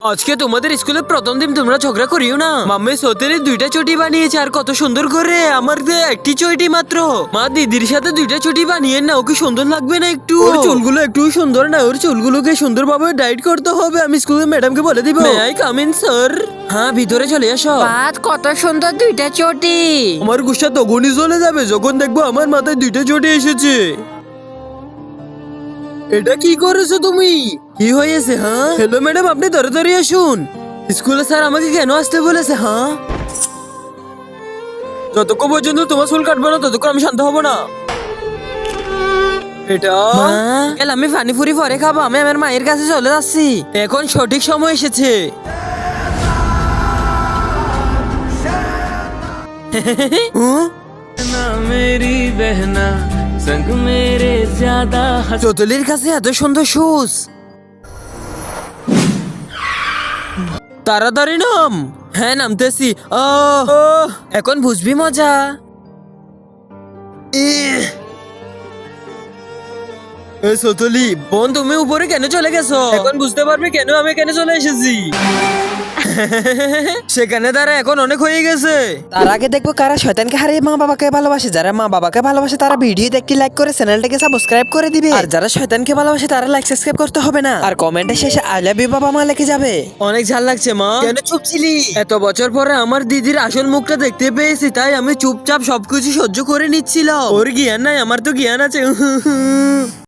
আজকে তোমাদের স্কুলে প্রথম দিন, তোমরা ঝগড়া করিও না। মাম্মি সতেরি 2টা চটি বানিয়েছে, আর কত সুন্দর করে। আমার যে একটি চটি মাত্র। মা দিদির সাথে 2টা চটি বানিয়ে না, ওকে সুন্দর লাগবে না একটু? ওর চুলগুলো একটু সুন্দর না, ওর চুলগুলোকে সুন্দরভাবে ডাইট করতে হবে। আমি স্কুলের ম্যাডামকে বলে দিব। May I come in sir? হ্যাঁ, ভিতরে চলে আসো। বাদ কত সুন্দর 2টা চটি। আমার গুসা তখনই চলে যাবে যখন দেখবো আমার মাথায় 2টা চটি এসেছে। এটা কি করেছো তুমি? কি হয়েছে? হ্যাঁ, হ্যালো ম্যাডাম, আপনি তাড়াতাড়ি আসুন। স্কুলে স্যার আমাকে কেন আসতে বলেছে? হ্যাঁ, যতক্ষণ পর্যন্ত তোমার চুল কাটবো না ততক্ষণ আমি শান্ত হব না। এটা আমি পানিপুরি পরে খাবো। আমি আমার মায়ের কাছে চলে যাচ্ছি। এখন সঠিক সময় এসেছে। मेरी बहना संग मेरे ज्यादा চতুলির কাছে এত সুন্দর শুজ। তাড়াতাড়ি নাম। হ্যাঁ, নামতেছি। এখন বুঝবি মজা। সতলি বোন, তুমি উপরে কেন চলে গেছো? এখন বুঝতে পারবে কেন আমি এখানে চলে এসেছি। সেখানে তারা এখন অনেক হয়ে গেছে। তার আগে দেখবো কারা শয়তানকে হারিয়ে মা বাবাকে ভালোবাসে। যারা মা বাবাকে ভালোবাসে তারা ভিডিও দেখতে লাইক করে চ্যানেলটাকে সাবস্ক্রাইব করে দিবে। আর যারা শয়তানকে ভালোবাসে তারা লাইক সাবস্ক্রাইব করতে হবে না। আর কমেন্টে শেষে আই লাভ ইউ বাবা মা লিখে যাবে। অনেক ঝাল লাগছে মা। কেন চুপ ছিলি? এত বছর পরে আমার দিদির আসল মুখটা দেখতে পেয়েছি, তাই আমি চুপচাপ সবকিছু সহ্য করে নিচ্ছিলাম। ওর জ্ঞান নাই, আমার তো জ্ঞান আছে।